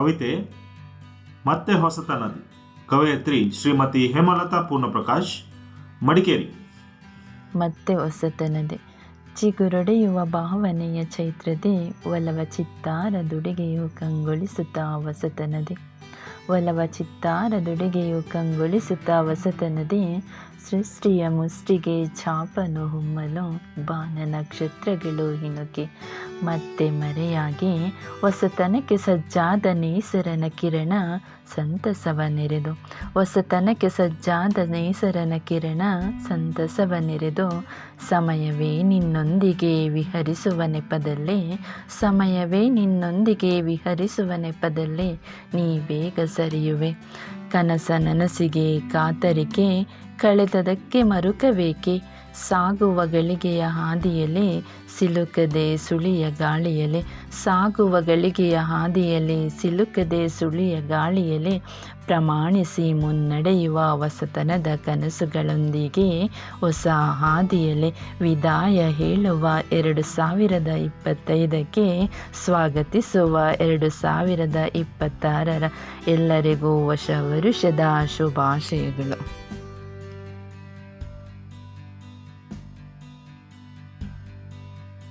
ಕವಿತೆ ಮತ್ತೆ ಹೊಸತನದಿ. ಕವಯತ್ರಿ ಶ್ರೀಮತಿ ಹೇಮಲತಾ ಪೂರ್ಣಪ್ರಕಾಶ್, ಮಡಿಕೇರಿ. ಮತ್ತೆ ಹೊಸತನದೆ ಚಿಗುರೊಡೆಯುವ ಭಾವನೆಯ ಚೈತ್ರದೆ, ಒಲವ ಚಿತ್ತಾರದುಡಿಗೆಯು ಕಂಗೊಳಿಸುತ್ತಾ ಹೊಸತನದೆ. ಒಲವ ಚಿತ್ತಾರದುಡಿಗೆಯು ಕಂಗೊಳಿಸುತ್ತಾ ಹೊಸತನದೆ, ಸೃಷ್ಟಿಯ ಮುಷ್ಟಿಗೆ ಚಾಪನು ಹುಮ್ಮಲು, ಬಾನ ನಕ್ಷತ್ರಗಳು ಹಿನುಕೆ ಮತ್ತೆ ಮರೆಯಾಗಿ, ಹೊಸತನಕ್ಕೆ ಸಜ್ಜಾದ ನೇಸರನ ಕಿರಣ ಸಂತಸವ ನೆರೆದು. ಹೊಸತನಕ್ಕೆ ಸಜ್ಜಾದ ನೇಸರನ ಕಿರಣ ಸಂತಸವ ನೆರೆದು, ಸಮಯವೇ ನಿನ್ನೊಂದಿಗೆ ವಿಹರಿಸುವ ನೆಪದಲ್ಲೇ, ಸಮಯವೇ ನಿನ್ನೊಂದಿಗೆ ವಿಹರಿಸುವ ನೆಪದಲ್ಲೇ ನೀ ಬೇಗ ಸರಿಯುವೆ. ಕನಸ ನನಸಿಗೆ ಕಾತರಿಕೆ ಕಳೆದದಕ್ಕೆ ಮರುಕಬೇಕೆ, ಸಾಗುವ ಗಳಿಗೆಯ ಹಾದಿಯಲೇ ಸಿಲುಕದೆ ಸುಳಿಯ ಗಾಳಿಯಲೆ, ಸಾಗುವ ಗಳಿಗೆಯ ಹಾದಿಯಲೇ ಸಿಲುಕದೆ ಸುಳಿಯ ಗಾಳಿಯಲೆ, ಪ್ರಮಾಣಿಸಿ ಮುನ್ನಡೆಯುವ ಹೊಸತನದ ಕನಸುಗಳೊಂದಿಗೆ ಹೊಸ ಹಾದಿಯಲೆ ವಿದಾಯ ಹೇಳುವ 2025ಕ್ಕೆ ಸ್ವಾಗತಿಸುವ 2026 ಎಲ್ಲರಿಗೂ ಹೊಸ ವರುಷದ ಶುಭಾಶಯಗಳು.